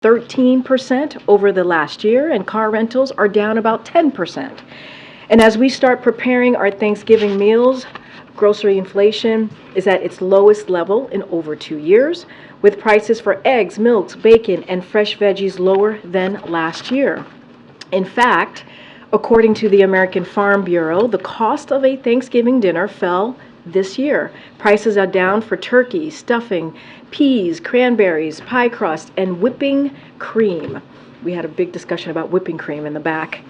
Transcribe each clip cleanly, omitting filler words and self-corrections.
13% over the last year, and car rentals are down about 10%. And as we start preparing our Thanksgiving meals, grocery inflation is at its lowest level in over 2 years, with prices for eggs, milks, bacon, and fresh veggies lower than last year. In fact, according to the American Farm Bureau, the cost of a Thanksgiving dinner fell this year. Prices are down for turkey, stuffing, peas, cranberries, pie crust, and whipping cream. We had a big discussion about whipping cream in the back.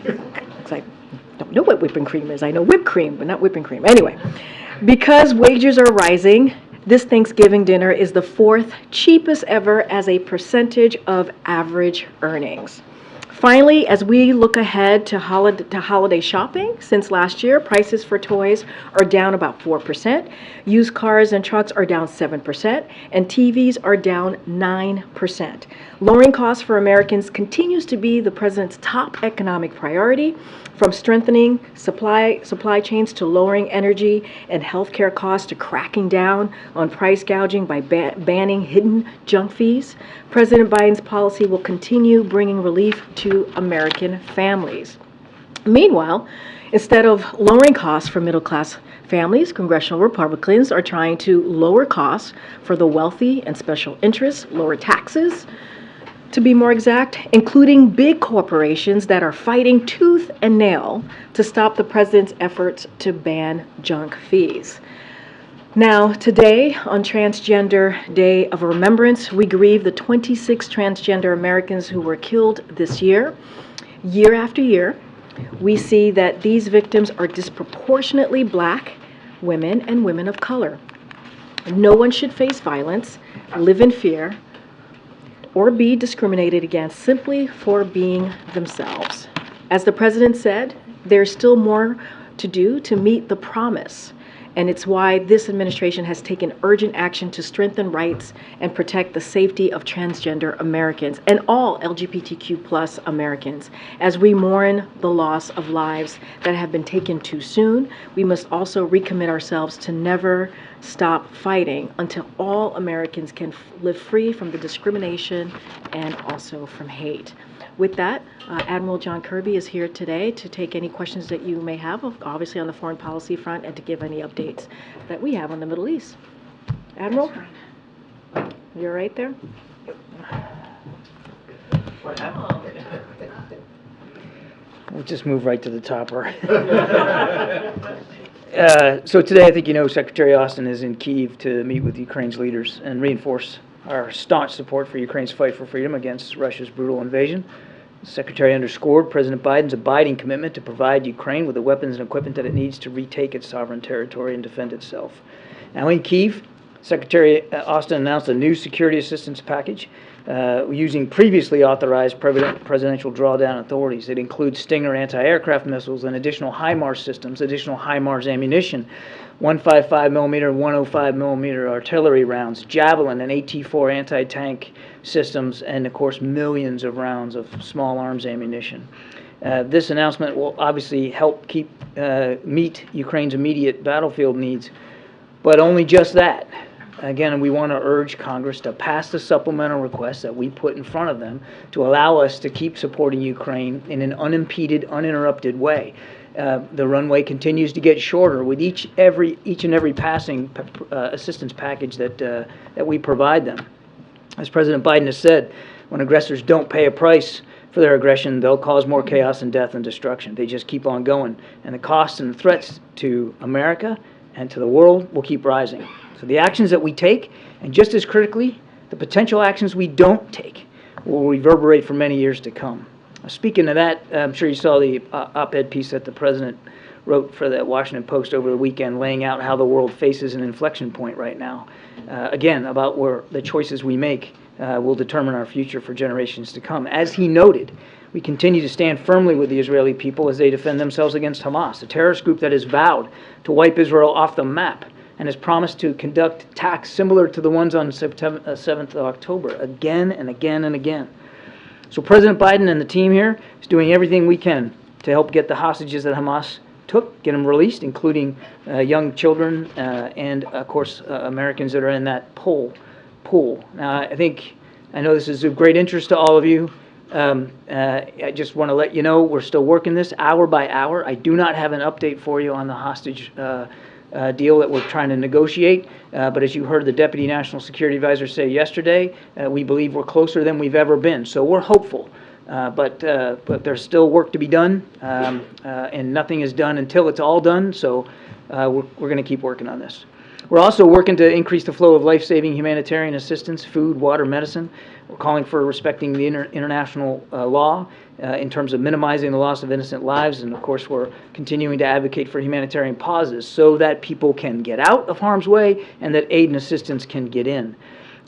It's like, I don't know what whipping cream is. I know whipped cream, but not whipping cream. Anyway, because wages are rising, this Thanksgiving dinner is the fourth cheapest ever as a percentage of average earnings. Finally, as we look ahead to holiday shopping, since last year, prices for toys are down about 4%, used cars and trucks are down 7%, and TVs are down 9%. Lowering costs for Americans continues to be the president's top economic priority, from strengthening supply chains to lowering energy and healthcare costs to cracking down on price gouging by banning hidden junk fees. President Biden's policy will continue bringing relief to American families. Meanwhile, instead of lowering costs for middle-class families, congressional Republicans are trying to lower costs for the wealthy and special interests, lower taxes, to be more exact, including big corporations that are fighting tooth and nail to stop the president's efforts to ban junk fees. Now, today, on Transgender Day of Remembrance, we grieve the 26 transgender Americans who were killed this year. Year after year, we see that these victims are disproportionately Black women and women of color. No one should face violence, live in fear, or be discriminated against simply for being themselves. As the president said, there's still more to do to meet the promise, and it's why this administration has taken urgent action to strengthen rights and protect the safety of transgender Americans and all LGBTQ+ Americans. As we mourn the loss of lives that have been taken too soon, we must also recommit ourselves to never stop fighting until all Americans can live free from the discrimination and also from hate. With that, Admiral John Kirby is here today to take any questions that you may have, obviously on the foreign policy front, and to give any updates that we have on the Middle East. Admiral, you're right there. What happened? We'll just move right to the topper. So today, I think you know, Secretary Austin is in Kyiv to meet with Ukraine's leaders and reinforce our staunch support for Ukraine's fight for freedom against Russia's brutal invasion. The Secretary underscored President Biden's abiding commitment to provide Ukraine with the weapons and equipment that it needs to retake its sovereign territory and defend itself. Now in Kyiv, Secretary Austin announced a new security assistance package using previously authorized presidential drawdown authorities. It includes Stinger anti-aircraft missiles and additional HIMARS systems, additional HIMARS ammunition, 155mm and 105mm artillery rounds, Javelin and AT-4 anti-tank systems, and of course millions of rounds of small arms ammunition. This announcement will obviously help meet Ukraine's immediate battlefield needs, but only just that. Again, we want to urge Congress to pass the supplemental request that we put in front of them to allow us to keep supporting Ukraine in an unimpeded, uninterrupted way. The runway continues to get shorter with each and every passing assistance package that we provide them. As President Biden has said, when aggressors don't pay a price for their aggression, they'll cause more chaos and death and destruction. They just keep on going. And the costs and the threats to America and to the world will keep rising. So the actions that we take, and just as critically, the potential actions we don't take, will reverberate for many years to come. Speaking of that, I'm sure you saw the op-ed piece that the president wrote for the Washington Post over the weekend, laying out how the world faces an inflection point right now. Again, about where the choices we make will determine our future for generations to come. As he noted, we continue to stand firmly with the Israeli people as they defend themselves against Hamas, a terrorist group that has vowed to wipe Israel off the map and has promised to conduct attacks similar to the ones on September 7th of October again and again and again. So President Biden and the team here is doing everything we can to help get the hostages that Hamas took, get them released, including young children and, of course, Americans that are in that pool. Now, I think I know this is of great interest to all of you. I just want to let you know we're still working this hour by hour. I do not have an update for you on the hostage deal that we're trying to negotiate, but as you heard the Deputy National Security Advisor say yesterday, we believe we're closer than we've ever been. So we're hopeful, but there's still work to be done, and nothing is done until it's all done. So we're going to keep working on this. We're also working to increase the flow of life-saving humanitarian assistance, food, water, medicine. We're calling for respecting the international law in terms of minimizing the loss of innocent lives. And of course, we're continuing to advocate for humanitarian pauses so that people can get out of harm's way and that aid and assistance can get in.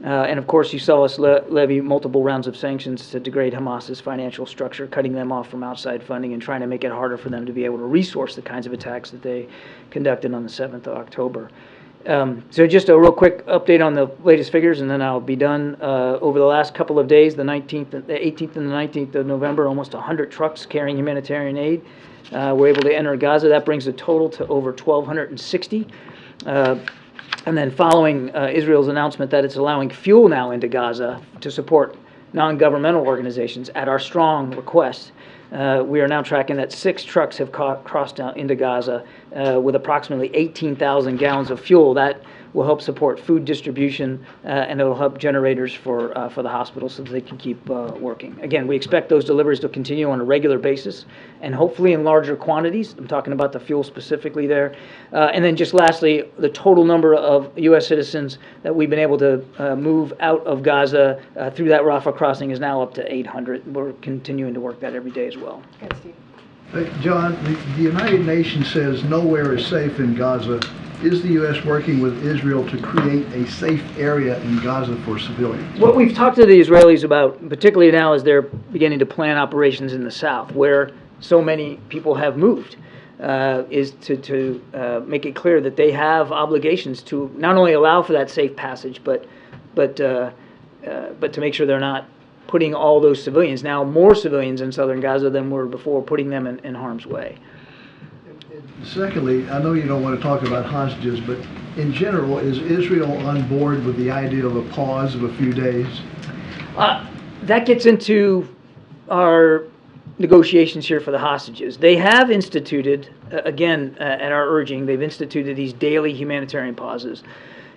And of course, you saw us levy multiple rounds of sanctions to degrade Hamas's financial structure, cutting them off from outside funding and trying to make it harder for them to be able to resource the kinds of attacks that they conducted on the 7th of October. So just a real quick update on the latest figures, and then I'll be done. Over the last couple of days, the 18th and the 19th of November, almost 100 trucks carrying humanitarian aid were able to enter Gaza. That brings the total to over 1,260. And then following Israel's announcement that it's allowing fuel now into Gaza to support non-governmental organizations at our strong request, we are now tracking that 6 trucks have crossed down into Gaza with approximately 18,000 gallons of fuel. That will help support food distribution, and it will help generators for the hospital so that they can keep working. Again, we expect those deliveries to continue on a regular basis and hopefully in larger quantities. I'm talking about the fuel specifically there. And then just lastly, the total number of U.S. citizens that we've been able to move out of Gaza through that Rafah crossing is now up to 800. We're continuing to work that every day as well. Good, Steve. John, the United Nations says nowhere is safe in Gaza. Is the U.S. working with Israel to create a safe area in Gaza for civilians? What we've talked to the Israelis about, particularly now as they're beginning to plan operations in the south, where so many people have moved, is to make it clear that they have obligations to not only allow for that safe passage, but to make sure they're not putting all those civilians, now more civilians in southern Gaza than were before, putting them in harm's way. Secondly, I know you don't want to talk about hostages, but in general, is Israel on board with the idea of a pause of a few days? That gets into our negotiations here for the hostages. They have instituted, again, at our urging, they've instituted these daily humanitarian pauses.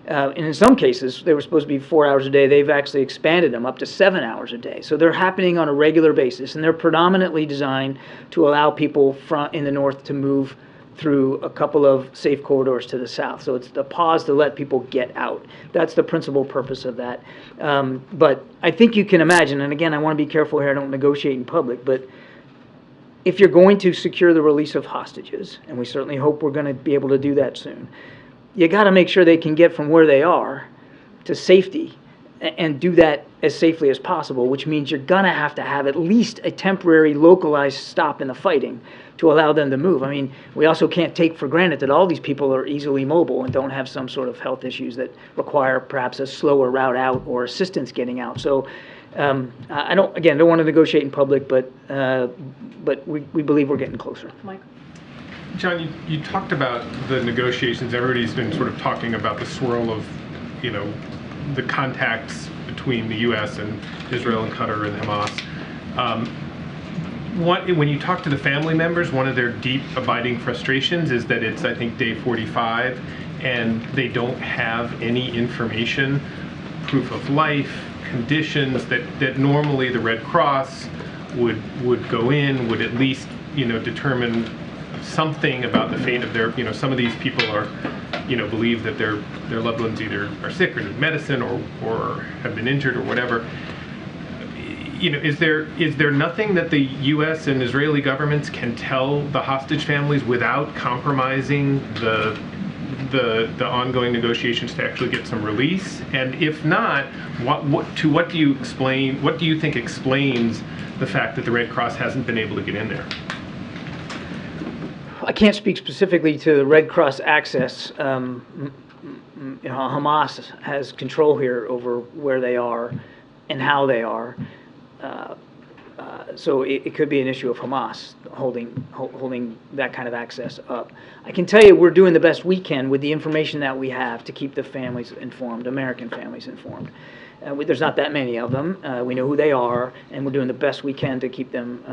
And in some cases, they were supposed to be 4 hours a day. They've actually expanded them up to 7 hours a day. So they're happening on a regular basis, and they're predominantly designed to allow people in the north to move through a couple of safe corridors to the south. So it's the pause to let people get out. That's the principal purpose of that. But I think you can imagine, and again, I want to be careful here, I don't negotiate in public, but if you're going to secure the release of hostages, and we certainly hope we're going to be able to do that soon, you got to make sure they can get from where they are to safety and do that as safely as possible, which means you're going to have at least a temporary localized stop in the fighting to allow them to move. I mean, we also can't take for granted that all these people are easily mobile and don't have some sort of health issues that require perhaps a slower route out or assistance getting out. So I don't want to negotiate in public, but we believe we're getting closer. Mike? John, you talked about the negotiations. Everybody's been sort of talking about the swirl of, the contacts between the U.S. and Israel and Qatar and Hamas. When you talk to the family members, one of their deep abiding frustrations is that it's, I think, day 45, and they don't have any information, proof of life, conditions that normally the Red Cross would go in, would at least, determine something about the fate of their, some of these people are, believe that their loved ones either are sick or need medicine or have been injured or whatever. Is there nothing that the U.S. and Israeli governments can tell the hostage families without compromising the ongoing negotiations to actually get some release? And if not, what do you think explains the fact that the Red Cross hasn't been able to get in there? I can't speak specifically to the Red Cross access. Hamas has control here over where they are and how they are. So it could be an issue of Hamas holding that kind of access up. I can tell you we're doing the best we can with the information that we have to keep the families informed, American families informed. There's not that many of them. We know who they are, and we're doing the best we can to keep them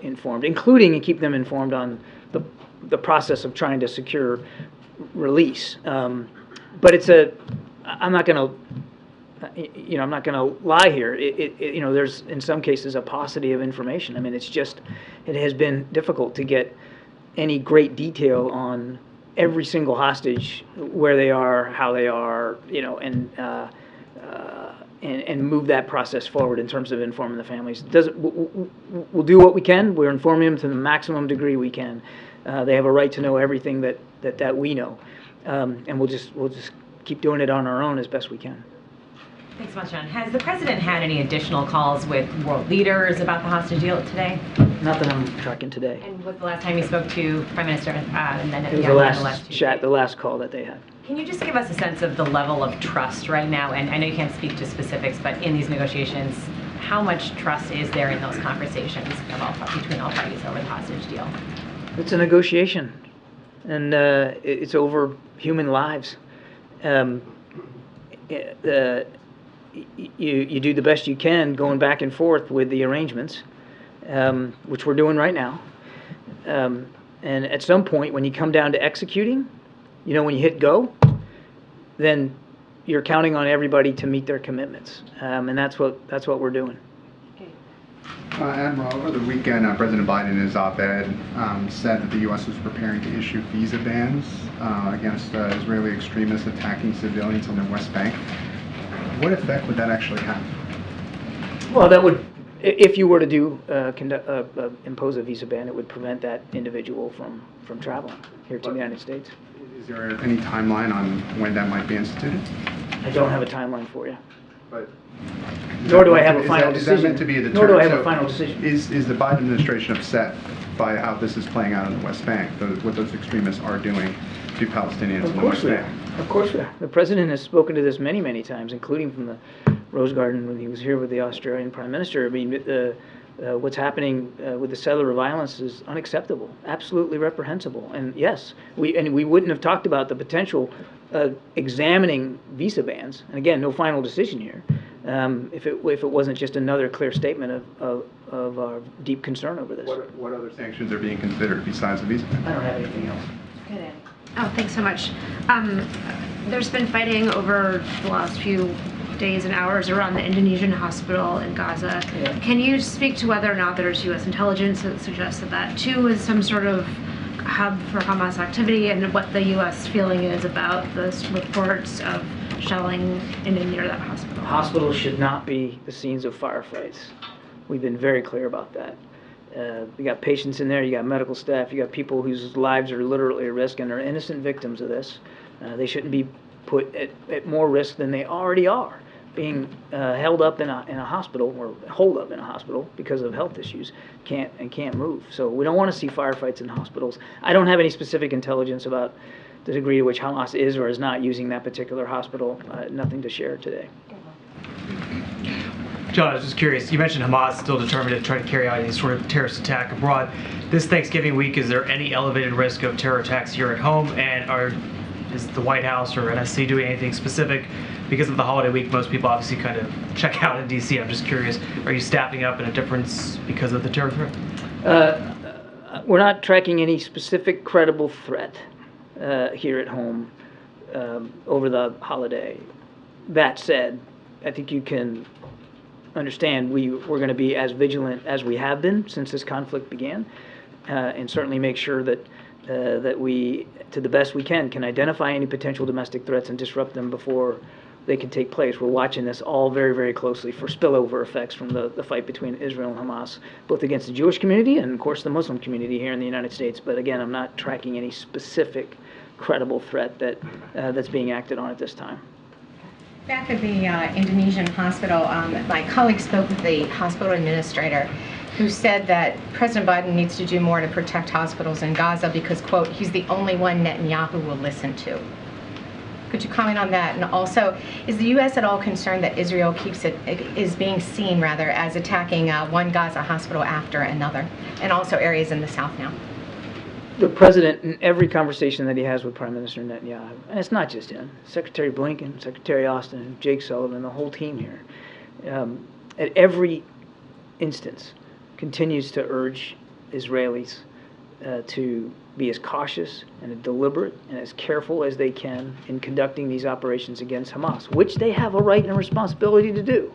informed, including and keep them informed on the process of trying to secure release. But I'm not going to, I'm not going to lie here. There's in some cases a paucity of information. I mean, it has been difficult to get any great detail on every single hostage, where they are, how they are, and move that process forward in terms of informing the families. We'll do what we can. We're informing them to the maximum degree we can. They have a right to know everything that we know, and we'll just keep doing it on our own as best we can. Thanks so much, John. Has the president had any additional calls with world leaders about the hostage deal today? Not that I'm tracking today. And was the last time you spoke to Prime Minister and then It was the last call that they had. Can you just give us a sense of the level of trust right now? And I know you can't speak to specifics, but in these negotiations, how much trust is there in those conversations between all parties over the hostage deal? It's a negotiation, and it's over human lives. You do the best you can going back and forth with the arrangements, which we're doing right now. And at some point, when you come down to executing, when you hit go, then you're counting on everybody to meet their commitments, and that's what we're doing. Admiral, over the weekend, President Biden in his op-ed said that the U.S. was preparing to issue visa bans against Israeli extremists attacking civilians on the West Bank. What effect would that actually have? Well, that would, if you were to impose a visa ban, it would prevent that individual from traveling here to the United States. Is there any timeline on when that might be instituted? I don't have a timeline for you. But nor do I have a final decision. Is that meant to be a deterrent? Nor do I have a final decision. Is the Biden administration upset by how this is playing out in the West Bank, what those extremists are doing to Palestinians in the West Bank? Of course we are. The president has spoken to this many, many times, including from the Rose Garden when he was here with the Australian Prime Minister. I mean, what's happening with the settler violence is unacceptable, absolutely reprehensible. And yes, we wouldn't have talked about the potential examining visa bans. And again, no final decision here. If it wasn't just another clear statement of our deep concern over this. What other sanctions are being considered besides the visa ban? I don't have anything else. Good, Annie. Oh, thanks so much. There's been fighting over the last few days and hours around the Indonesian hospital in Gaza. Yeah. Can you speak to whether or not there's U.S. intelligence that suggests that too is some sort of hub for Hamas activity, and what the U.S. feeling is about the reports of shelling in and near that hospital? Hospitals should not be the scenes of firefights. We've been very clear about that. You got patients in there, you got medical staff, you got people whose lives are literally at risk and are innocent victims of this. They shouldn't be put at more risk than they already are, being held up in a hospital or holed up in a hospital because of health issues, can't move. So we don't want to see firefights in hospitals. I don't have any specific intelligence about the degree to which Hamas is or is not using that particular hospital. Nothing to share today. John, I was just curious, you mentioned Hamas is still determined to try to carry out any sort of terrorist attack abroad. This Thanksgiving week, is there any elevated risk of terror attacks here at home? And is the White House or NSC doing anything specific? Because of the holiday week, most people obviously kind of check out in D.C. I'm just curious, are you staffing up in a difference because of the terror threat? We're not tracking any specific credible threat here at home over the holiday. That said, I think you can understand we're going to be as vigilant as we have been since this conflict began, and certainly make sure that we, to the best we can identify any potential domestic threats and disrupt them before they can take place. We're watching this all very, very closely for spillover effects from the fight between Israel and Hamas, both against the Jewish community and, of course, the Muslim community here in the United States. But again, I'm not tracking any specific credible threat that's being acted on at this time. Back at the Indonesian hospital, my colleague spoke with the hospital administrator who said that President Biden needs to do more to protect hospitals in Gaza because, quote, he's the only one Netanyahu will listen to. Could you comment on that? And also, is the U.S. at all concerned that Israel is being seen as attacking one Gaza hospital after another, and also areas in the south now? the president, in every conversation that he has with Prime Minister Netanyahu, and it's not just him, Secretary Blinken, Secretary Austin, Jake Sullivan, the whole team here, at every instance, continues to urge Israelis to be as cautious and as deliberate and as careful as they can in conducting these operations against Hamas, which they have a right and a responsibility to do,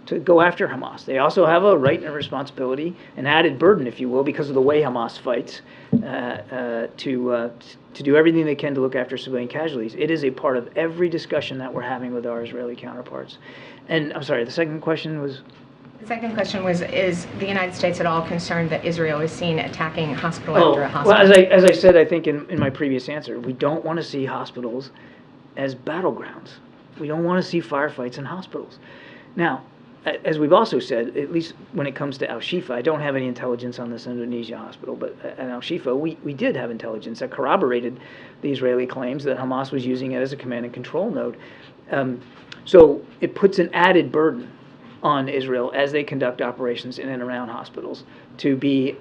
to go after Hamas. They also have a right and a responsibility, an added burden, if you will, because of the way Hamas fights, to do everything they can to look after civilian casualties. It is a part of every discussion that we're having with our Israeli counterparts. And I'm sorry, the second question was? The second question was, is the United States at all concerned that Israel is seen attacking hospital after a hospital? Well, as I said, I think in my previous answer, we don't want to see hospitals as battlegrounds. We don't want to see firefights in hospitals. Now, as we've also said, at least when it comes to Al-Shifa, I don't have any intelligence on this Indonesia hospital, but at Al-Shifa, we did have intelligence that corroborated the Israeli claims that Hamas was using it as a command and control node. So it puts an added burden on Israel as they conduct operations in and around hospitals to be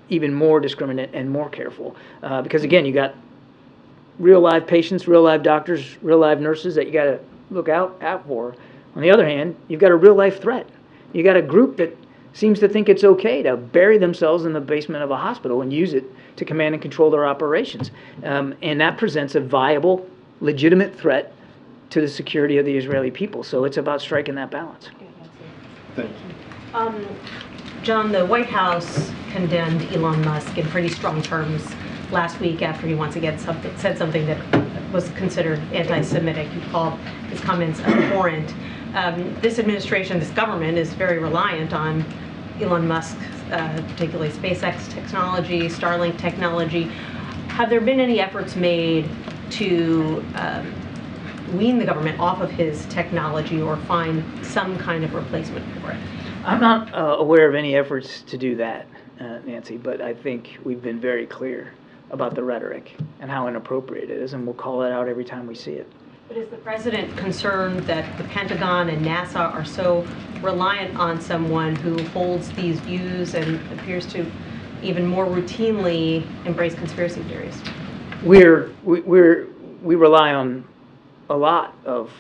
even more discriminate and more careful. Because again, you got real live patients, real live doctors, real live nurses that you got to look out for. On the other hand, you've got a real life threat. You got a group that seems to think it's okay to bury themselves in the basement of a hospital and use it to command and control their operations. And that presents a viable, legitimate threat to the security of the Israeli people. So it's about striking that balance. Thank you. John, the White House condemned Elon Musk in pretty strong terms last week after he once again said something that was considered anti-Semitic. He called his comments abhorrent. This administration, this government, is very reliant on Elon Musk, particularly SpaceX technology, Starlink technology. Have there been any efforts made to wean the government off of his technology or find some kind of replacement for it? I'm not aware of any efforts to do that, Nancy, but I think we've been very clear about the rhetoric and how inappropriate it is, and we'll call it out every time we see it. But is the president concerned that the Pentagon and NASA are so reliant on someone who holds these views and appears to even more routinely embrace conspiracy theories? We rely on a lot of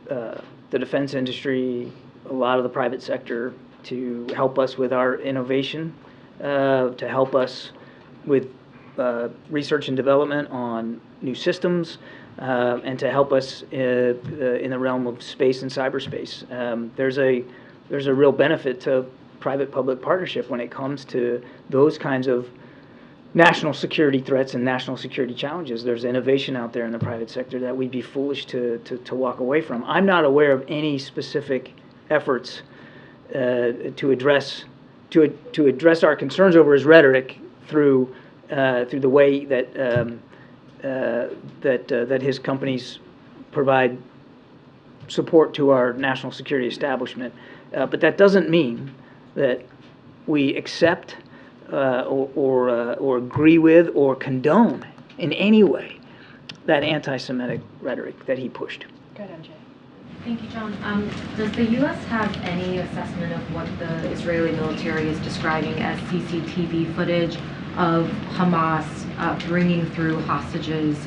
the defense industry, a lot of the private sector to help us with our innovation, to help us with research and development on new systems, and to help us in the realm of space and cyberspace. There's a real benefit to private-public partnership when it comes to those kinds of national security threats and national security challenges. There's innovation out there in the private sector that we'd be foolish to walk away from. I'm not aware of any specific efforts to address our concerns over his rhetoric through the way that that his companies provide support to our national security establishment. But that doesn't mean that we accept or agree with or condone in any way that anti-Semitic rhetoric that he pushed. Go ahead, MJ. Thank you, John. Does the U.S. have any assessment of what the Israeli military is describing as CCTV footage of Hamas bringing through hostages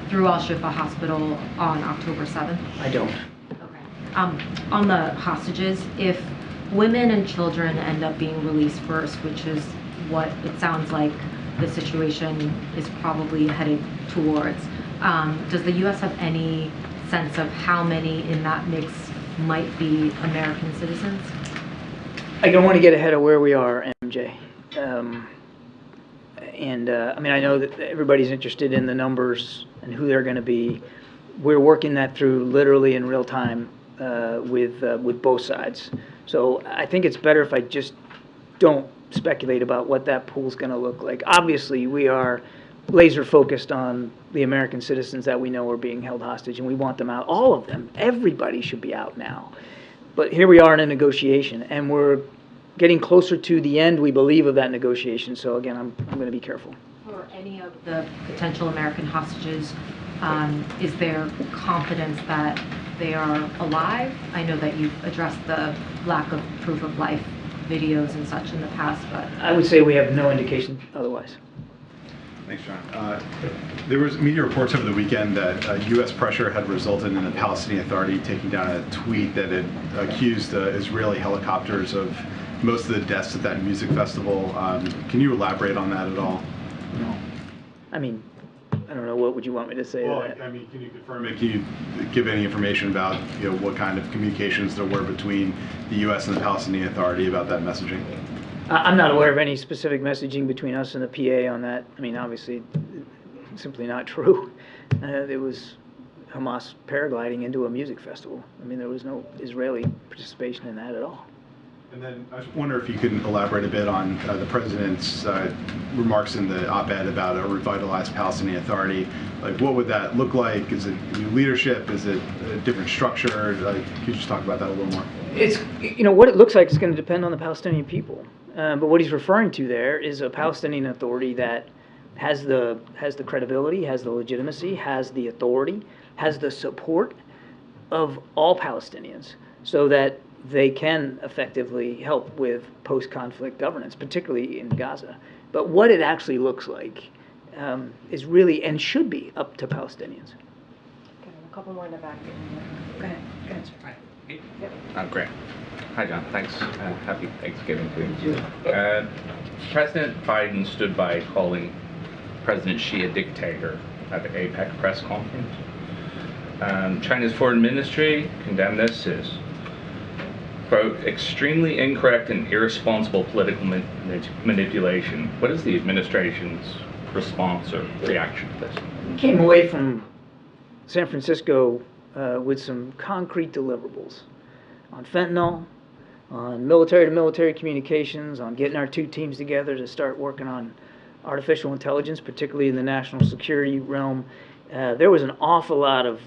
through Al-Shifa Hospital on October 7th? I don't. Okay. On the hostages, if women and children end up being released first, which is what it sounds like the situation is probably headed towards, does the U.S. have any sense of how many in that mix might be American citizens? I don't want to get ahead of where we are, MJ. I mean, I know that everybody's interested in the numbers and who they're going to be. We're working that through literally in real time with both sides. So I think it's better if I just don't speculate about what that pool's going to look like. Obviously, we are laser focused on the American citizens that we know are being held hostage, and we want them out. All of them. Everybody should be out now. But here we are in a negotiation, and we're getting closer to the end, we believe, of that negotiation. So again, I'm going to be careful. For any of the potential American hostages, is there confidence that they are alive? I know that you've addressed the lack of proof of life videos and such in the past, but I would say we have no indication otherwise. Thanks, John. There was media reports over the weekend that U.S. pressure had resulted in the Palestinian Authority taking down a tweet that had accused Israeli helicopters of most of the deaths at that music festival. Can you elaborate on that at all? I mean, I don't know, what would you want me to say to that? I mean, can you confirm it? Can you give any information about what kind of communications there were between the U.S. and the Palestinian Authority about that messaging? I'm not aware of any specific messaging between us and the PA on that. I mean, obviously, simply not true. It was Hamas paragliding into a music festival. I mean, there was no Israeli participation in that at all. And then I just wonder if you can elaborate a bit on the president's remarks in the op-ed about a revitalized Palestinian Authority. Like, what would that look like? Is it new leadership? Is it a different structure? Like, could you just talk about that a little more? It's, what it looks like is going to depend on the Palestinian people. But what he's referring to there is a Palestinian Authority that has the credibility, has the legitimacy, has the authority, has the support of all Palestinians, so that they can effectively help with post-conflict governance, particularly in Gaza. But what it actually looks like is really and should be up to Palestinians. Okay, a couple more in the back. Go ahead. Go ahead, sir. Hi. Great. Hi, John. Thanks. Happy Thanksgiving to you. President Biden stood by calling President Xi a dictator at the Apec press conference. China's foreign ministry condemned this as, quote, extremely incorrect and irresponsible political manipulation. What is the administration's response or reaction to this? We came away from San Francisco with some concrete deliverables on fentanyl, on military-to-military communications, on getting our two teams together to start working on artificial intelligence, particularly in the national security realm. There was an awful lot of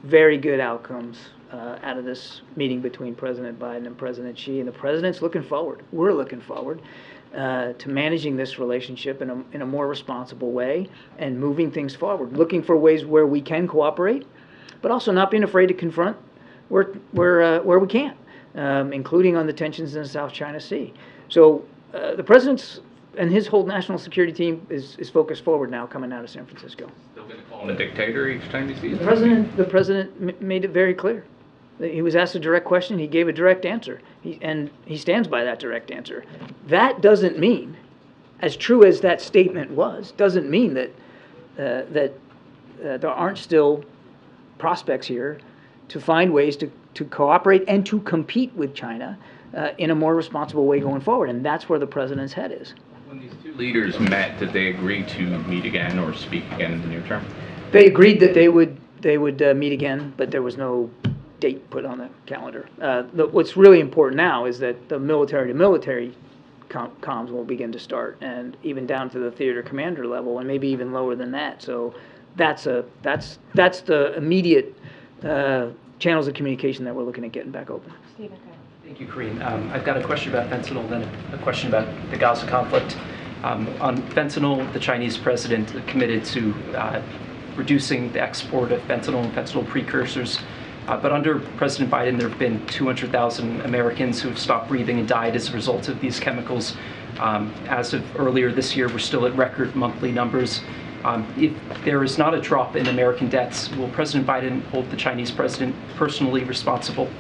very good outcomes out of this meeting between President Biden and President Xi, and the president's looking forward. We're looking forward to managing this relationship in a more responsible way and moving things forward, looking for ways where we can cooperate, but also not being afraid to confront where we can't, including on the tensions in the South China Sea. So the president's and his whole national security team is focused forward now, coming out of San Francisco. Still going to call him a dictator each time you see him? The president made it very clear. He was asked a direct question. He gave a direct answer, and he stands by that direct answer. That doesn't mean, as true as that statement was, doesn't mean that there aren't still prospects here to find ways to cooperate and to compete with China in a more responsible way going forward, and that's where the president's head is. When these two leaders met, did they agree to meet again or speak again in the near term? They agreed that they would meet again, but there was no date put on the calendar. What's really important now is that the military-to-military comms will begin to start, and even down to the theater commander level, and maybe even lower than that. So that's the immediate channels of communication that we're looking at getting back open. Stephen, go. Thank you, Karine. I've got a question about fentanyl, then a question about the Gaza conflict. On fentanyl, the Chinese president committed to reducing the export of fentanyl and fentanyl precursors. But under President Biden, there have been 200,000 Americans who have stopped breathing and died as a result of these chemicals. As of earlier this year, we're still at record monthly numbers. If there is not a drop in American deaths, will President Biden hold the Chinese president personally responsible?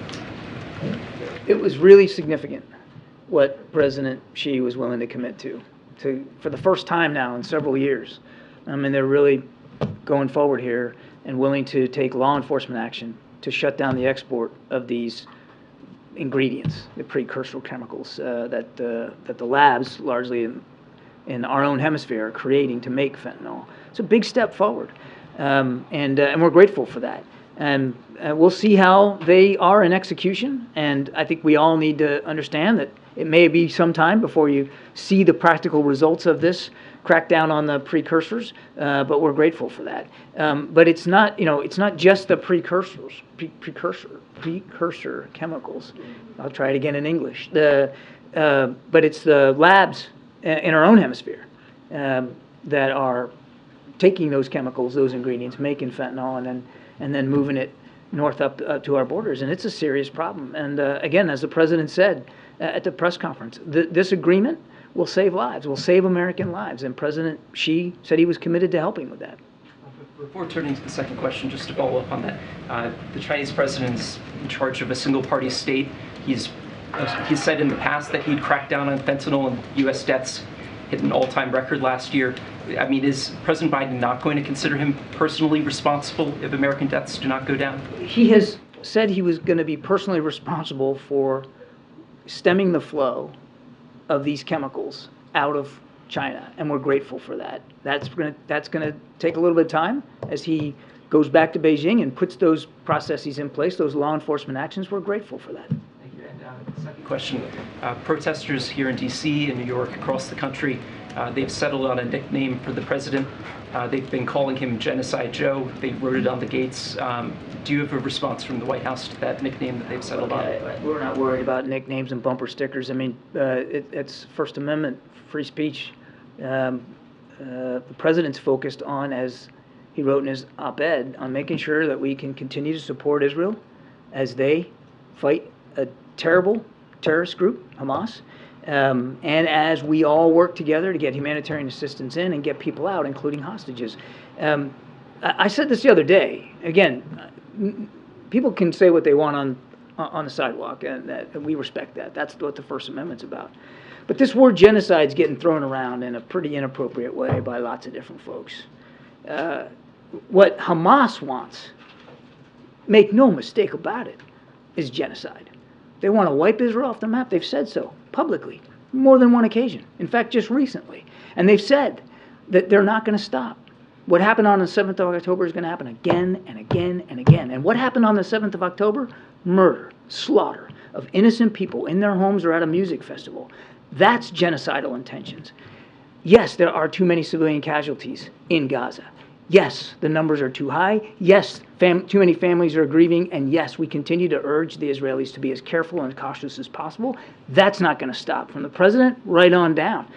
It was really significant what President Xi was willing to commit to for the first time now in several years. I mean, they're really going forward here and willing to take law enforcement action to shut down the export of these ingredients, the precursor chemicals that the labs, largely in our own hemisphere, are creating to make fentanyl. It's a big step forward, and we're grateful for that. And we'll see how they are in execution, and I think we all need to understand that it may be some time before you see the practical results of this crackdown on the precursors, but we're grateful for that. But it's not just the precursor chemicals. I'll try it again in English. But it's the labs in our own hemisphere that are taking those chemicals, those ingredients, making fentanyl, and then moving it north up to our borders, and it's a serious problem. And again, as the president said at the press conference, this agreement will save lives, will save American lives. And President Xi said he was committed to helping with that. Before turning to the second question, just to follow up on that, the Chinese president's in charge of a single-party state. He's said in the past that he'd crack down on fentanyl, and U.S. deaths hit an all-time record last year. I mean, is President Biden not going to consider him personally responsible if American deaths do not go down? He has said he was going to be personally responsible for stemming the flow of these chemicals out of China, and we're grateful for that. That's going to take a little bit of time as he goes back to Beijing and puts those processes in place, those law enforcement actions. We're grateful for that. Thank you. And second question, protesters here in D.C. and New York, across the country, they've settled on a nickname for the president. They've been calling him Genocide Joe. They wrote it on the gates. Do you have a response from the White House to that nickname that they've settled on? We're not worried about nicknames and bumper stickers. I mean, it's First Amendment free speech. The president's focused on, as he wrote in his op-ed, on making sure that we can continue to support Israel as they fight a terrible terrorist group, Hamas, and as we all work together to get humanitarian assistance in and get people out, including hostages. I said this the other day. Again, people can say what they want on the sidewalk, and we respect that. That's what the First Amendment's about. But this word genocide's getting thrown around in a pretty inappropriate way by lots of different folks. What Hamas wants, make no mistake about it, is genocide. They want to wipe Israel off the map. They've said so publicly, more than one occasion. In fact, just recently. And they've said that they're not going to stop. What happened on the 7th of October is going to happen again and again and again. And what happened on the 7th of October? Murder, slaughter of innocent people in their homes or at a music festival. That's genocidal intentions. Yes, there are too many civilian casualties in Gaza. Yes, the numbers are too high. Yes, too many families are grieving. And yes, we continue to urge the Israelis to be as careful and cautious as possible. That's not going to stop, from the president right on down.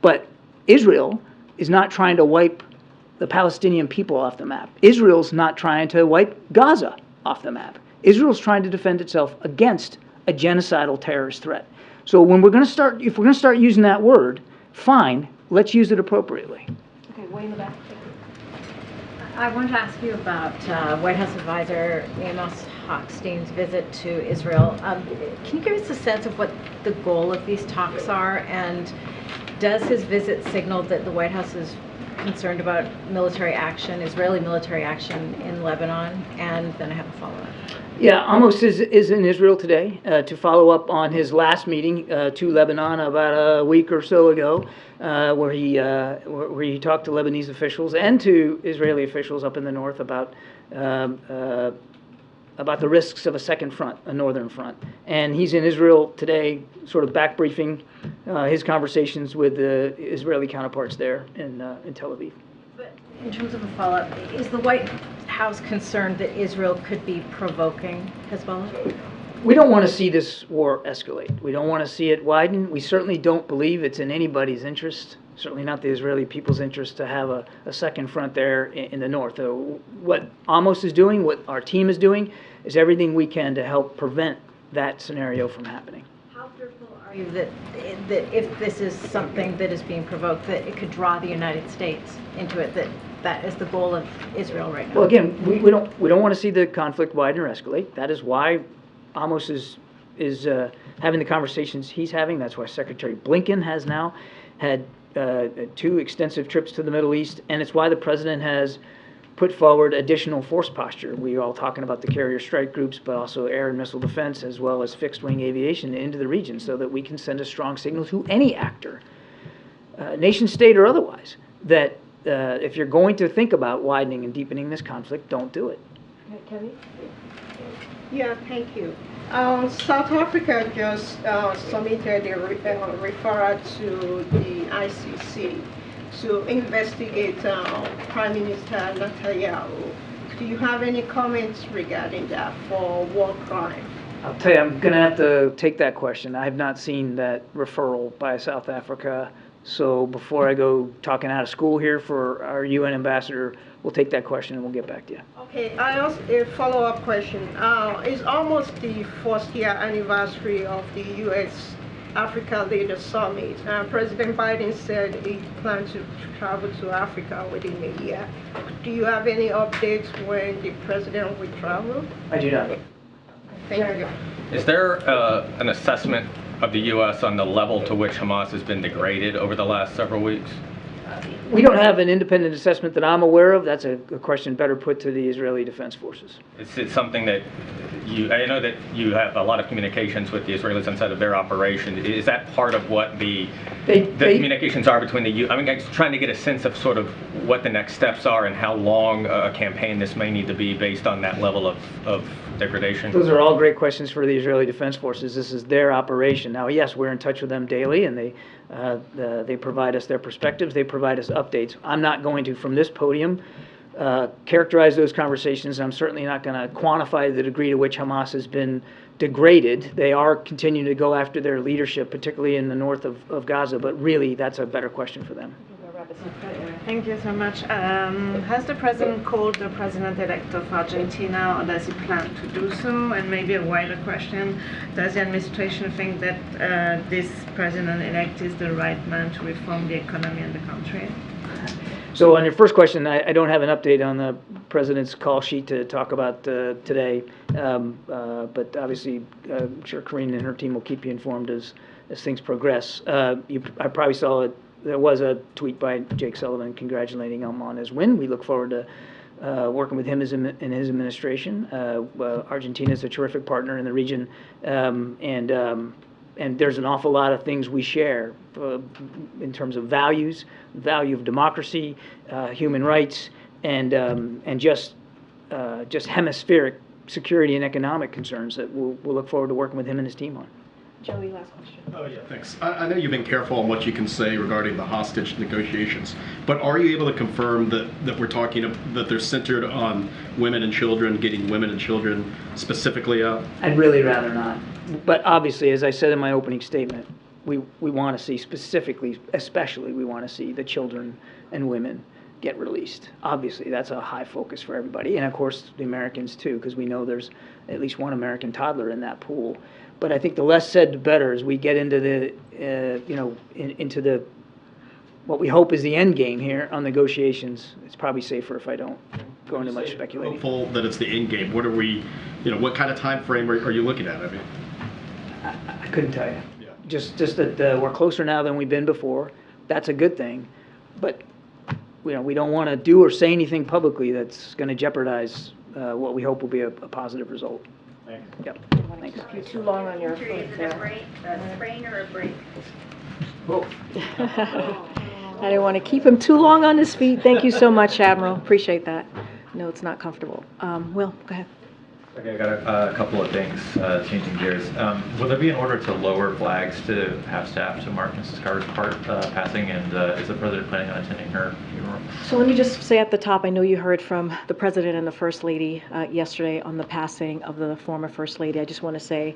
But Israel is not trying to wipe the Palestinian people off the map. Israel's not trying to wipe Gaza off the map. Israel's trying to defend itself against a genocidal terrorist threat. So if we're going to start using that word, fine, let's use it appropriately. Okay, way in the back. I wanted to ask you about White House advisor Amos Hochstein's visit to Israel. Can you give us a sense of what the goal of these talks are, and does his visit signal that the White House is concerned about military action, Israeli military action in Lebanon? And then I have a follow-up. Yeah, Amos is in Israel today to follow up on his last meeting to Lebanon about a week or so ago, where he talked to Lebanese officials and to Israeli officials up in the north about the risks of a second front, a northern front. And he's in Israel today, sort of back briefing his conversations with the Israeli counterparts there in Tel Aviv. But in terms of a follow-up, is the White House concerned that Israel could be provoking Hezbollah? We don't want to see this war escalate. We don't want to see it widen. We certainly don't believe it's in anybody's interest, certainly not the Israeli people's interest, to have a second front there in the north. What Amos is doing, what our team is doing, is everything we can to help prevent that scenario from happening. How fearful are you that if this is something that is being provoked, that it could draw the United States into it, that is the goal of Israel right now? Well, again, we don't want to see the conflict widen or escalate. That is why Amos is having the conversations he's having. That's why Secretary Blinken has now had 2 extensive trips to the Middle East, and it's why the president has put forward additional force posture. We're all talking about the carrier strike groups, but also air and missile defense, as well as fixed-wing aviation into the region, so that we can send a strong signal to any actor, nation state or otherwise, that if you're going to think about widening and deepening this conflict, don't do it. Kevin? Yeah, thank you. South Africa just submitted a referral to the ICC to investigate Prime Minister Netanyahu. Do you have any comments regarding that for war crime? I'll tell you, I'm going to have to take that question. I have not seen that referral by South Africa. So before I go talking out of school here for our UN ambassador, we'll take that question and we'll get back to you. Okay, I also a follow-up question. It's almost the 4th year anniversary of the U.S. Africa Leaders Summit. President Biden said he plans to travel to Africa within a year. Do you have any updates when the president will travel? I do not. Thank you. Is there an assessment of the U.S. on the level to which Hamas has been degraded over the last several weeks? We don't have an independent assessment that I'm aware of. That's a question better put to the Israeli Defense Forces. Is it something that I know that you have a lot of communications with the Israelis inside of their operation. Is that part of what the communications are between the I'm trying to get a sense of sort of what the next steps are and how long a campaign this may need to be based on that level of degradation? Those are all great questions for the Israeli Defense Forces. This is their operation. Now, yes, we're in touch with them daily, and they provide us their perspectives. They provide us updates. I'm not going to, from this podium, characterize those conversations. I'm certainly not going to quantify the degree to which Hamas has been degraded. They are continuing to go after their leadership, particularly in the north of Gaza, but really that's a better question for them. Thank you so much. Has the president called the president-elect of Argentina, or does he plan to do so? And maybe a wider question, does the administration think that this president-elect is the right man to reform the economy in the country? So on your first question, I don't have an update on the president's call sheet to talk about today, but obviously I'm sure Karine and her team will keep you informed as things progress. I probably saw it. There was a tweet by Jake Sullivan congratulating him on his win. We look forward to working with him in his administration. Argentina is a terrific partner in the region, and there's an awful lot of things we share in terms of values, value of democracy, human rights, and just hemispheric security and economic concerns that we'll look forward to working with him and his team on. Joey, last question. Oh, yeah, thanks. I know you've been careful on what you can say regarding the hostage negotiations, but are you able to confirm that we're talking, that they're centered on women and children, getting women and children specifically out? I'd really rather not. But obviously, as I said in my opening statement, we want to see especially we want to see the children and women get released. Obviously, that's a high focus for everybody, and of course the Americans too, because we know there's at least one American toddler in that pool. But I think the less said, the better. As we get into the what we hope is the end game here on negotiations, it's probably safer if I don't go into much speculating. Hopeful that it's the end game. What are we, what kind of time frame are you looking at? I mean, I couldn't tell you. Yeah. Just that we're closer now than we've been before. That's a good thing, but we don't want to do or say anything publicly that's going to jeopardize what we hope will be a positive result. Thanks. Yep. Thanks. Keep you too long on your foot there. A sprain or a break? Both. I didn't want to keep him too long on his feet. Thank you so much, Admiral. Appreciate that. No, it's not comfortable. Will, go ahead. Okay, I got a couple of things, changing gears. Will there be an order to lower flags to have staff to mark Mrs. Carter's passing, and is the President planning on attending her funeral? So let me just say at the top, I know you heard from the President and the First Lady yesterday on the passing of the former First Lady. I just want to say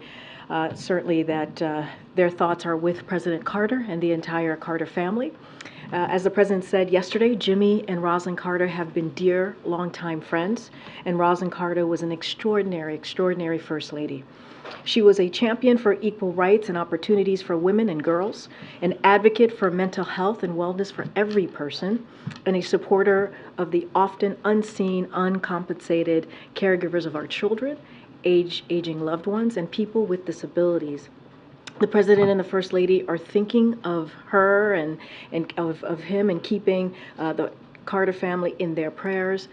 certainly that their thoughts are with President Carter and the entire Carter family. As the President said yesterday, Jimmy and Rosalind Carter have been dear, longtime friends, and Rosalind Carter was an extraordinary, extraordinary First Lady. She was a champion for equal rights and opportunities for women and girls, an advocate for mental health and wellness for every person, and a supporter of the often unseen, uncompensated caregivers of our children, aging loved ones, and people with disabilities. The President and the First Lady are thinking of her and of him and keeping the Carter family in their prayers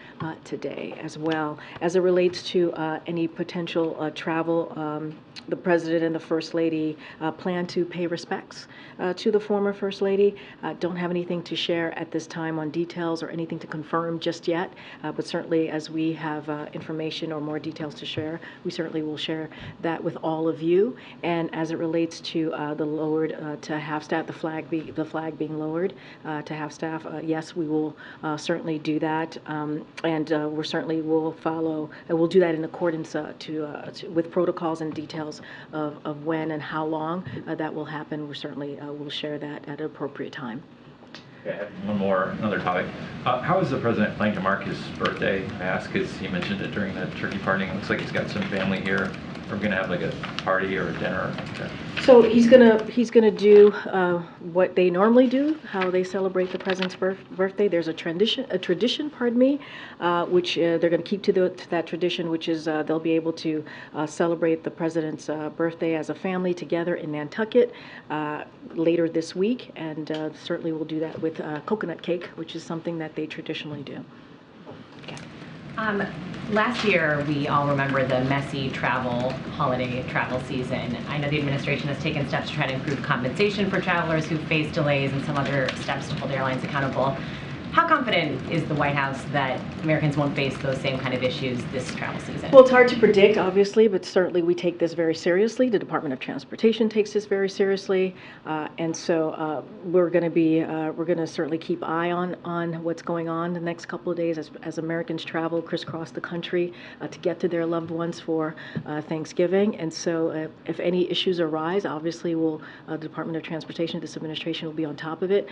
today as well. As it relates to any potential travel, the President and the First Lady plan to pay respects to the former First Lady. Don't have anything to share at this time on details or anything to confirm just yet, but certainly as we have information or more details to share, we certainly will share that with all of you. And as it relates to the lowered to half staff, the flag being lowered to half staff, yes, we will certainly do that, and we certainly will follow. We'll do that in accordance with protocols and details of when and how long that will happen. We certainly will share that at an appropriate time. Okay, I have another topic. How is the President planning to mark his birthday? I ask because he mentioned it during the turkey partying. It looks like he's got some family here Are we going to have like a party or a dinner? So he's gonna do what they normally do, how they celebrate the president's birthday. There's a tradition, pardon me, which they're going to keep to that tradition, which is they'll be able to celebrate the president's birthday as a family together in Nantucket later this week, and certainly we'll do that with coconut cake, which is something that they traditionally do. Last year, we all remember the messy holiday travel season. I know the administration has taken steps to try to improve compensation for travelers who face delays and some other steps to hold airlines accountable. How confident is the White House that Americans won't face those same kind of issues this travel season? Well, it's hard to predict, obviously, but certainly we take this very seriously. The Department of Transportation takes this very seriously, and so we're going to certainly keep eye on what's going on the next couple of days as Americans travel crisscross the country to get to their loved ones for Thanksgiving. And so if any issues arise, obviously the Department of Transportation, this administration will be on top of it.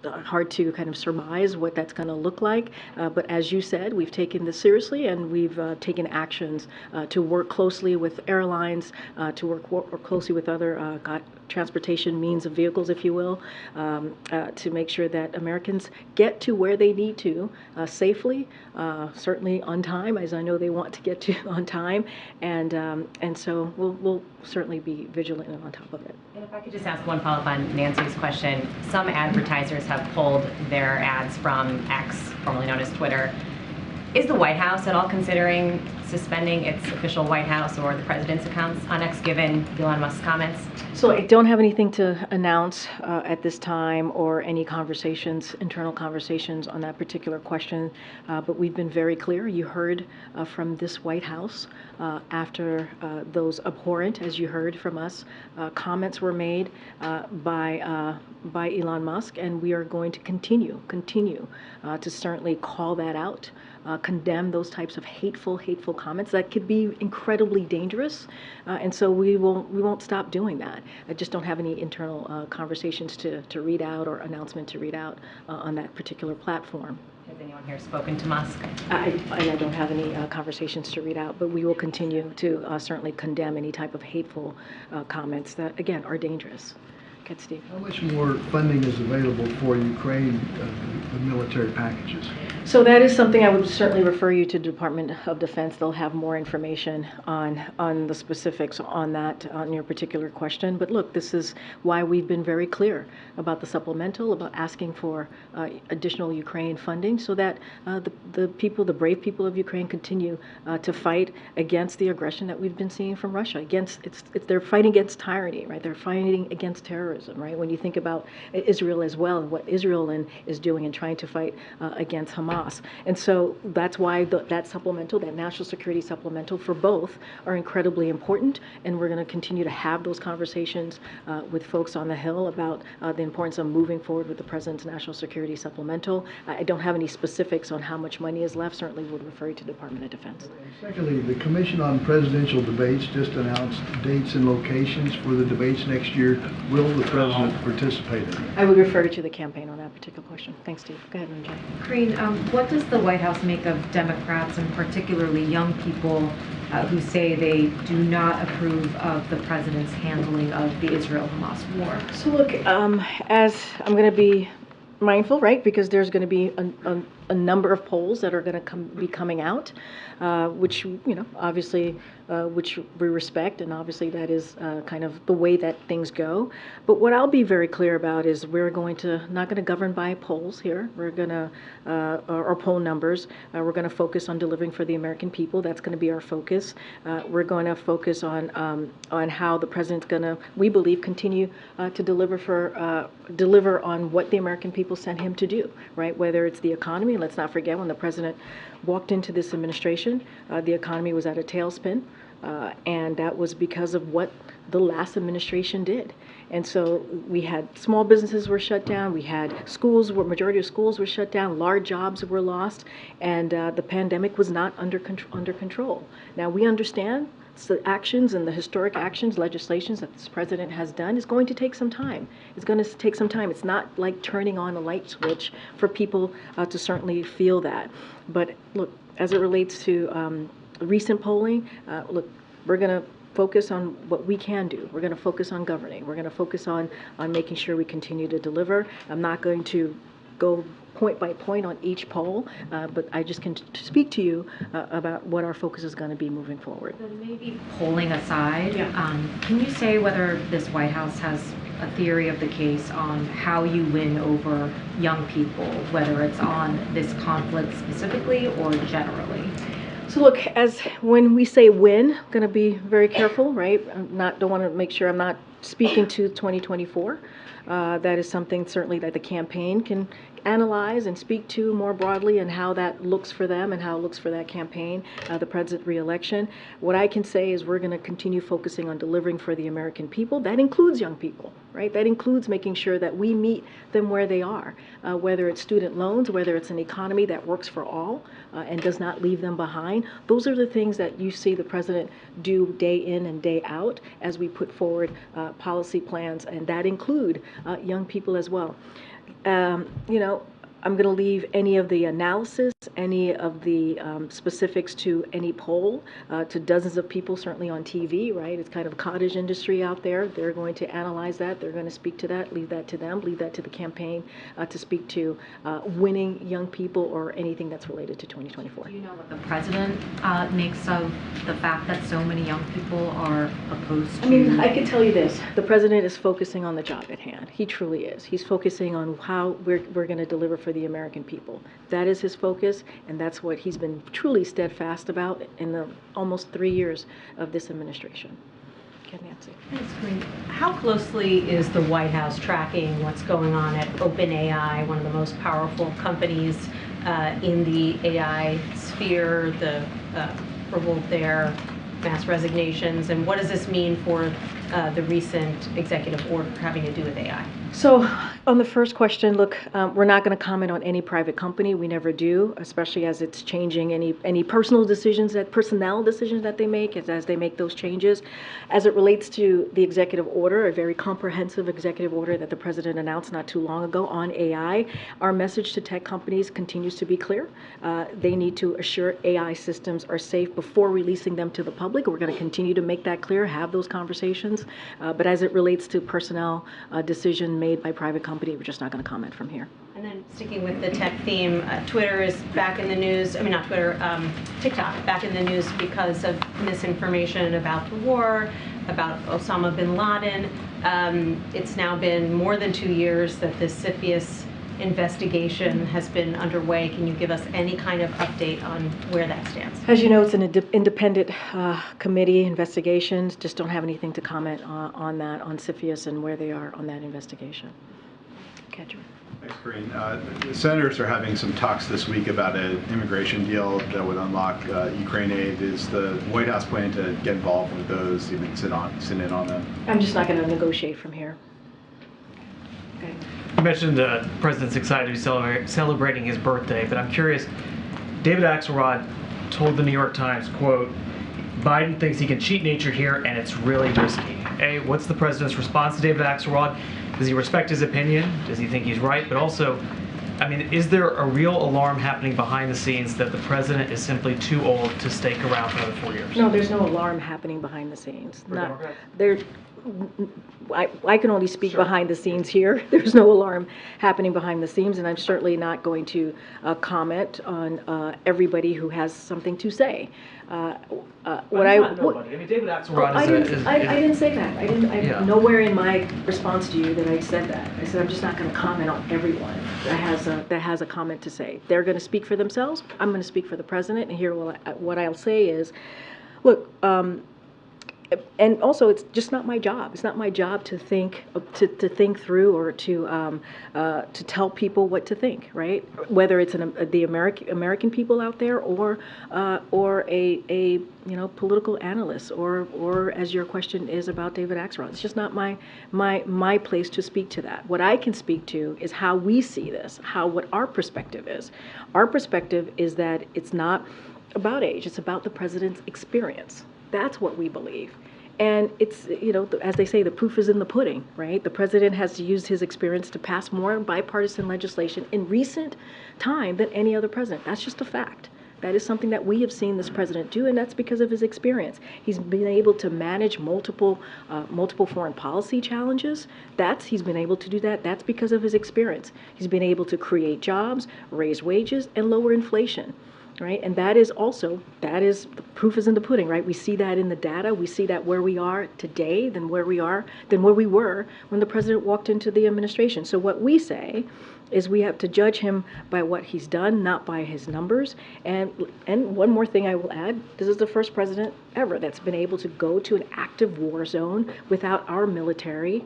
Hard to kind of surmise what that's going to look like, but as you said, we've taken this seriously, and we've taken actions to work closely with airlines, to work closely with other transportation means of vehicles, if you will, to make sure that Americans get to where they need to safely, certainly on time, as I know they want to get to on time, and so we'll certainly be vigilant and on top of it. And if I could just ask one follow-up on Nancy's question, some advertisers have pulled their ads from X, formerly known as Twitter. Is the White House at all considering suspending its official White House or the president's accounts on X given Elon Musk's comments? So I don't have anything to announce at this time or any internal conversations on that particular question, but we've been very clear. You heard from this White House after those abhorrent, as you heard from us, comments were made by Elon Musk, and we are going to continue to certainly call that out, condemn those types of hateful comments that could be incredibly dangerous, and so we won't stop doing that. I just don't have any internal conversations to read out or announcement to read out on that particular platform. Has anyone here spoken to Musk? I don't have any conversations to read out, but we will continue to certainly condemn any type of hateful comments that, again, are dangerous. Okay, Steve. How much more funding is available for Ukraine, the military packages? So that is something I would certainly refer you to Department of Defense. They'll have more information on the specifics on that, on your particular question. But look, this is why we've been very clear about the supplemental, about asking for additional Ukraine funding so that the brave people of Ukraine continue to fight against the aggression that we've been seeing from Russia. They're fighting against tyranny, right? They're fighting against terrorism, right? When you think about Israel as well and what Israel is doing and trying to fight against Hamas. And so that's why that supplemental, that national security supplemental for both are incredibly important. And we're going to continue to have those conversations with folks on the Hill about the importance of moving forward with the President's national security supplemental. I don't have any specifics on how much money is left. Certainly would refer you to the Department of Defense. Secondly, the Commission on Presidential Debates just announced dates and locations for the debates next year. Will the President participate in it? I would refer you to the campaign on that particular question. Thanks, Steve. Go ahead, MJ. Karine, what does the White House make of Democrats and particularly young people who say they do not approve of the president's handling of the Israel-Hamas war? So look, as I'm going to be mindful, right, because there's going to be a number of polls that are going to be coming out, which, obviously, which we respect, and obviously that is kind of the way that things go. But what I'll be very clear about is we're not going to govern by polls here. We're going to, or poll numbers. We're going to focus on delivering for the American people. That's going to be our focus. We're going to focus on how the president's going to, we believe, continue to deliver on what the American people sent him to do, right? Whether it's the economy. Let's not forget when the president walked into this administration, the economy was at a tailspin, and that was because of what the last administration did. And so we had small businesses were shut down, we had majority of schools were shut down, large jobs were lost, and the pandemic was not under control. Now we understand the actions and the historic actions, legislations that this president has done is going to take some time. It's going to take some time. It's not like turning on a light switch for people to certainly feel that. But look, as it relates to recent polling, look, we're going to focus on what we can do. We're going to focus on governing. We're going to focus on making sure we continue to deliver. I'm not going to go point by point on each poll, but I just can speak to you about what our focus is going to be moving forward. Then maybe polling aside, can you say whether this White House has a theory of the case on how you win over young people, whether it's on this conflict specifically or generally? So look, as when we say win, I'm going to be very careful, right? Don't want to make sure I'm not speaking to 2024. That is something certainly that the campaign can analyze and speak to more broadly, and how that looks for them and how it looks for that campaign, the president re-election. What I can say is we're going to continue focusing on delivering for the American people. That includes young people, right? That includes making sure that we meet them where they are, whether it's student loans, whether it's an economy that works for all and does not leave them behind. Those are the things that you see the president do day in and day out as we put forward policy plans, and that include young people as well. I'm going to leave any of the analysis, any of the specifics to any poll, to dozens of people, certainly on TV, right? It's kind of a cottage industry out there. They're going to analyze that. They're going to speak to that, leave that to them, leave that to the campaign to speak to winning young people or anything that's related to 2024. Do you know what the president makes of the fact that so many young people are opposed to? I mean, I can tell you this. The president is focusing on the job at hand. He truly is. He's focusing on how we're going to deliver for the American people. That is his focus, and that's what he's been truly steadfast about in the almost 3 years of this administration. Okay, Nancy. Thanks, Karine. How closely is the White House tracking what's going on at OpenAI, one of the most powerful companies in the AI sphere, the revolt there, mass resignations, and what does this mean for the recent executive order having to do with AI? So on the first question, look, we're not going to comment on any private company. We never do, especially as it's changing any personnel decisions that they make as they make those changes. As it relates to the executive order, a very comprehensive executive order that the president announced not too long ago on AI, our message to tech companies continues to be clear. They need to assure AI systems are safe before releasing them to the public. We're going to continue to make that clear, have those conversations. But as it relates to personnel decision made by private company, we're just not going to comment from here. And then sticking with the tech theme, Twitter is back in the news. I mean, not Twitter, TikTok back in the news because of misinformation about the war, about Osama bin Laden. It's now been more than 2 years that this CFIUS investigation has been underway. Can you give us any kind of update on where that stands? As you know, it's an independent committee investigations. Just don't have anything to comment on that, on CFIUS and where they are on that investigation. Kedra. Thanks, Karine. The senators are having some talks this week about an immigration deal that would unlock Ukraine aid. Is the White House planning to get involved with those, even sit in on them? I'm just not going to negotiate from here. Okay. You mentioned the president's excited to be celebrating his birthday, but I'm curious, David Axelrod told the New York Times, quote, Biden thinks he can cheat nature here and it's really risky. A, what's the president's response to David Axelrod? Does he respect his opinion? Does he think he's right? But also, I mean, is there a real alarm happening behind the scenes that the president is simply too old to stake around for another 4 years? No, there's no alarm happening behind the scenes. I can only speak behind the scenes here. There's no alarm happening behind the scenes, and I'm certainly not going to comment on everybody who has something to say. David Axelrod I didn't say that. Nowhere in my response to you that I said that. I said I'm just not going to comment on everyone that has a comment to say. They're going to speak for themselves. I'm going to speak for the president, and here what I'll say is, look. And also, it's just not my job. It's not my job to think through or to tell people what to think, right? Whether it's the American people out there or a political analyst or as your question is about David Axelrod. It's just not my place to speak to that. What I can speak to is how we see this, what our perspective is. Our perspective is that it's not about age. It's about the president's experience. That's what we believe. And it's, as they say, the proof is in the pudding, right? The president has used his experience to pass more bipartisan legislation in recent time than any other president. That's just a fact. That is something that we have seen this president do, and that's because of his experience. He's been able to manage multiple foreign policy challenges. He's been able to do that. That's because of his experience. He's been able to create jobs, raise wages, and lower inflation. Right, and the proof is in the pudding, right? We see that in the data. We see that where we are today than where we were when the president walked into the administration. So what we say is we have to judge him by what he's done, not by his numbers. And one more thing I will add: this is the first president ever that's been able to go to an active war zone without our military,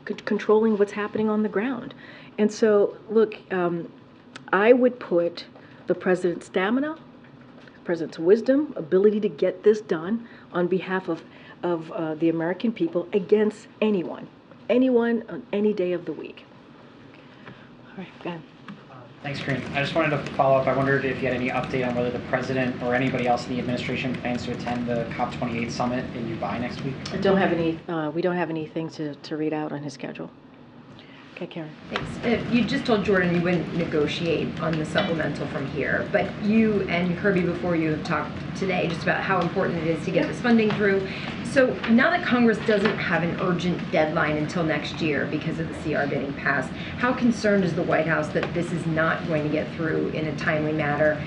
controlling what's happening on the ground. And so, look, I would put the president's stamina, the president's wisdom, ability to get this done on behalf of the American people against anyone on any day of the week. All right, go ahead. Thanks, Karine. I just wanted to follow up. I wondered if you had any update on whether the president or anybody else in the administration plans to attend the COP28 summit in Dubai next week. We don't have anything to read out on his schedule. Okay, Karen. Thanks. You just told Jordan you wouldn't negotiate on the supplemental from here, but you and Kirby before you have talked today just about how important it is to get this funding through. So now that Congress doesn't have an urgent deadline until next year because of the CR getting passed, how concerned is the White House that this is not going to get through in a timely manner?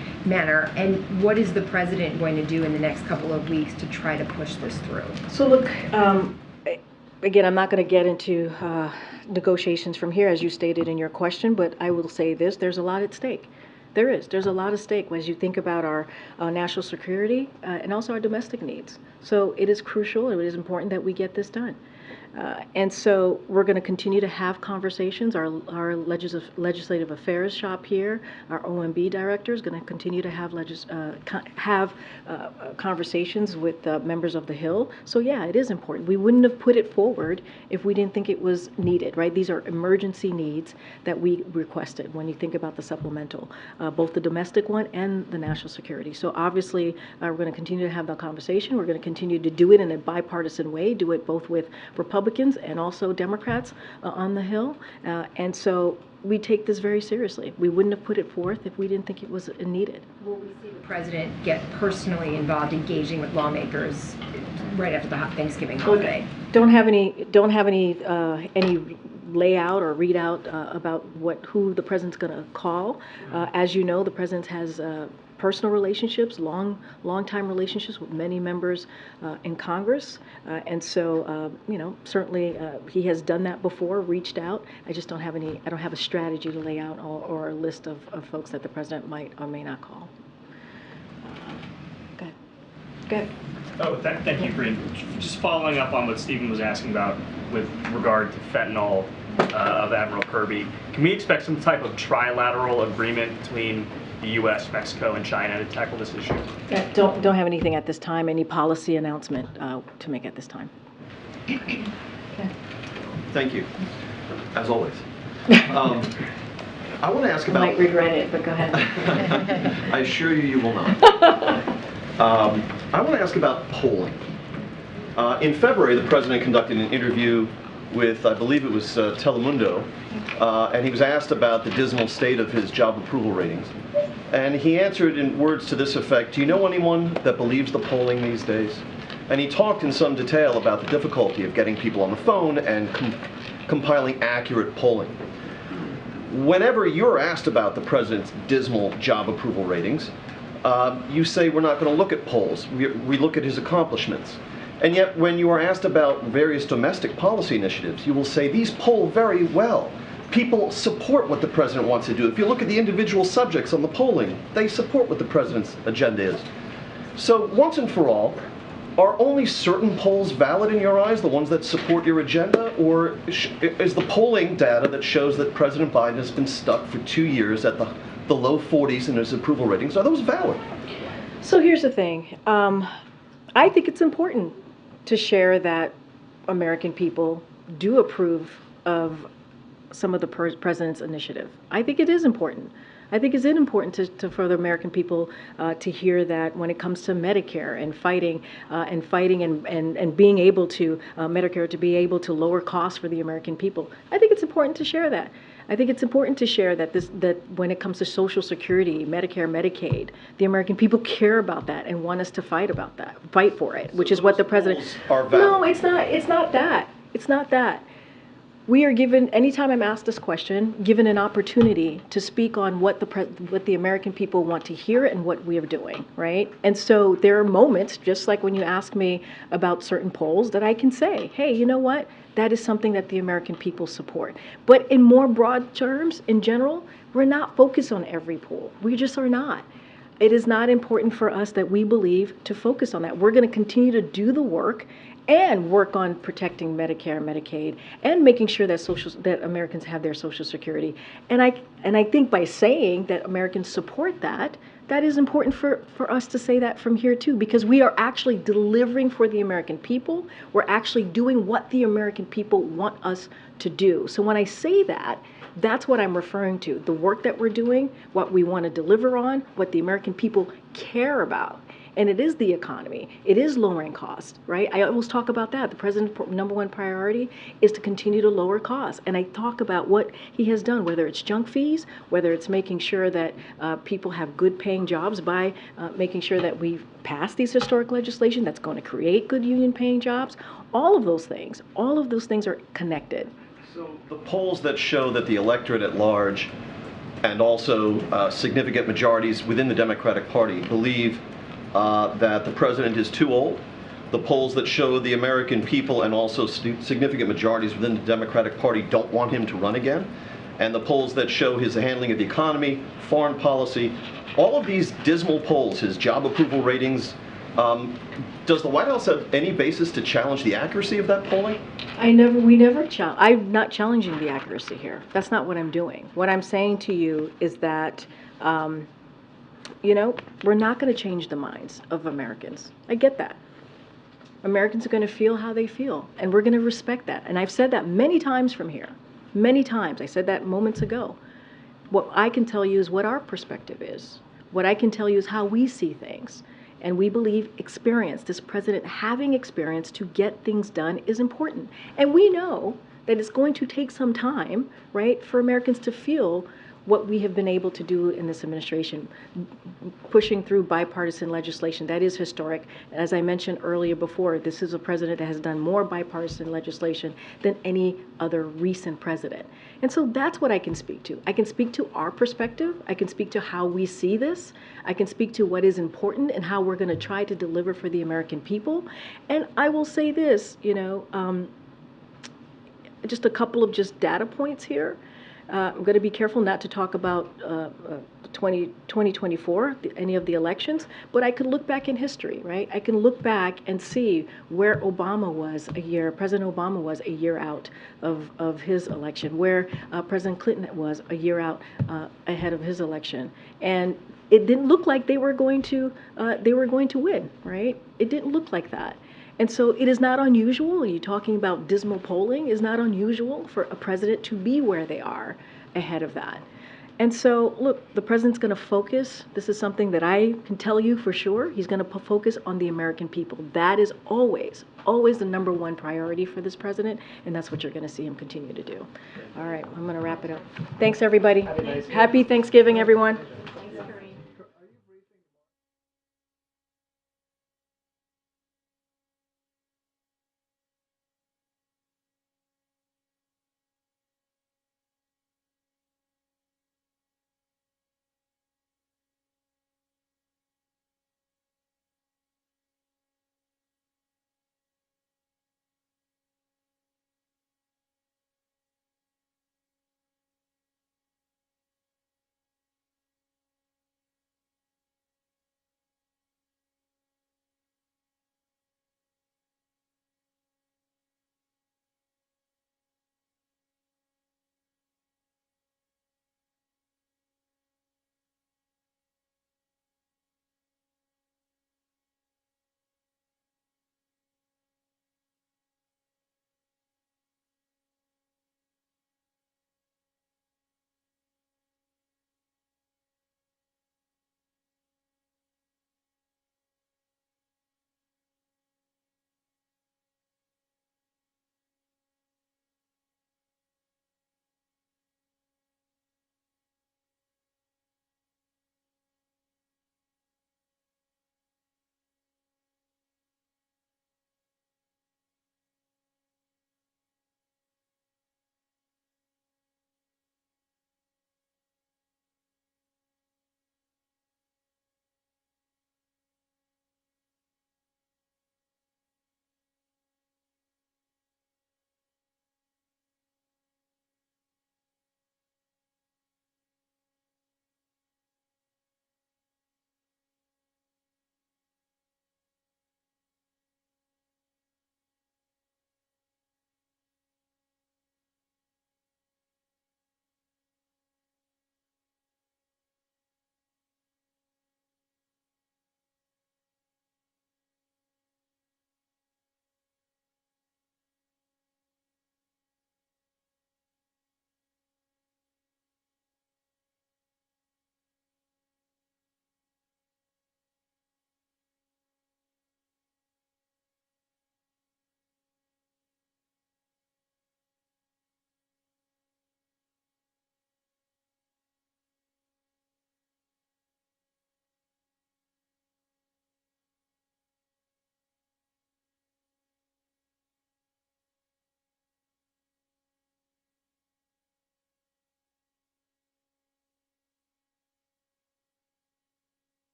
And what is the president going to do in the next couple of weeks to try to push this through? So look, again, I'm not going to get into negotiations from here, as you stated in your question, but I will say this: there's a lot at stake. There's a lot at stake as you think about our national security and also our domestic needs. So it is crucial, it is important that we get this done. And so we're going to continue to have conversations. Our legislative affairs shop here, our OMB director is going to continue to have conversations with members of the Hill. So yeah, it is important. We wouldn't have put it forward if we didn't think it was needed, right? These are emergency needs that we requested when you think about the supplemental, both the domestic one and the national security. So obviously, we're going to continue to have that conversation. We're going to continue to do it in a bipartisan way, do it both with Republicans and also Democrats on the Hill. And so we take this very seriously. We wouldn't have put it forth if we didn't think it was needed. Will we see the president get personally involved, engaging with lawmakers right after the Thanksgiving holiday? Don't have any layout or readout about who the president's going to call. As you know, the president has personal relationships, long-time relationships with many members in Congress, and so certainly he has done that before, reached out. I just don't have I don't have a strategy to lay out or a list of folks that the president might or may not call. Go ahead. Oh, thank you, Karine. Just following up on what Stephen was asking about with regard to fentanyl of Admiral Kirby, can we expect some type of trilateral agreement between the U.S., Mexico, and China to tackle this issue? Don't have anything at this time, any policy announcement to make at this time. Okay. Thank you, as always. I want to ask about... You might regret it, but go ahead. I assure you will not. I want to ask about polling. In February, the president conducted an interview with, I believe it was Telemundo, and he was asked about the dismal state of his job approval ratings. And he answered in words to this effect: "Do you know anyone that believes the polling these days?" And he talked in some detail about the difficulty of getting people on the phone and compiling accurate polling. Whenever you're asked about the president's dismal job approval ratings, you say we're not going to look at polls, we look at his accomplishments. And yet when you are asked about various domestic policy initiatives, you will say these poll very well. People support what the president wants to do. If you look at the individual subjects on the polling, they support what the president's agenda is. So once and for all, are only certain polls valid in your eyes, the ones that support your agenda, or is the polling data that shows that President Biden has been stuck for 2 years at the low 40s in his approval ratings, are those valid? So here's the thing. I think it's important to share that American people do approve of some of the president's initiative. I think it is important. I think it's important for the American people to hear that when it comes to Medicare and fighting and being able to, Medicare to be able to lower costs for the American people. I think it's important to share that. I think it's important to share that that when it comes to Social Security, Medicare, Medicaid, the American people care about that and want us to fight for it, which is what the president. No, it's not. It's not that. It's not that. We are given, anytime I'm asked this question, given an opportunity to speak on what the American people want to hear and what we are doing, right? And so there are moments, just like when you ask me about certain polls, that I can say, hey, you know what? That is something that the American people support. But in more broad terms, in general, we're not focused on every poll. We just are not. It is not important for us that we believe to focus on that. We're going to continue to do the work and work on protecting Medicare and Medicaid and making sure that Americans have their Social Security. And I think by saying that Americans support that, that is important for us to say that from here too, because we are actually delivering for the American people. We're actually doing what the American people want us to do. So when I say that, that's what I'm referring to. The work that we're doing, what we want to deliver on, what the American people care about. And it is the economy. It is lowering costs, right? I always talk about that. The president's #1 priority is to continue to lower costs. And I talk about what he has done, whether it's junk fees, whether it's making sure that people have good paying jobs by making sure that we've passed these historic legislation that's going to create good union paying jobs. All of those things are connected. So the polls that show that the electorate at large and also significant majorities within the Democratic Party believe that the president is too old. The polls that show the American people and also significant majorities within the Democratic Party don't want him to run again. And the polls that show his handling of the economy, foreign policy, all of these dismal polls, his job approval ratings, does the White House have any basis to challenge the accuracy of that polling? I'm not challenging the accuracy here. That's not what I'm doing. What I'm saying to you is that we're not going to change the minds of Americans. I get that. Americans are going to feel how they feel, and we're going to respect that. And I've said that many times from here. Many times. I said that moments ago. What I can tell you is what our perspective is. What I can tell you is how we see things. And we believe experience, this president having experience to get things done is important. And we know that it's going to take some time, right, for Americans to feel what we have been able to do in this administration, pushing through bipartisan legislation. That is historic. As I mentioned earlier before, this is a president that has done more bipartisan legislation than any other recent president. And so that's what I can speak to. I can speak to our perspective. I can speak to how we see this. I can speak to what is important and how we're going to try to deliver for the American people. And I will say this, just a couple of data points here. I'm going to be careful not to talk about 2024, any of the elections, but I could look back in history, right? I can look back and see where President Obama was a year out of his election, where President Clinton was a year out ahead of his election. And it didn't look like they were going to win, right? It didn't look like that. And so it is not unusual, you're talking about dismal polling, it's not unusual for a president to be where they are ahead of that. And so, look, the president's going to focus, this is something that I can tell you for sure, he's going to focus on the American people. That is always the #1 priority for this president, and that's what you're going to see him continue to do. All right, I'm going to wrap it up. Thanks, everybody. Happy Thanksgiving, everyone.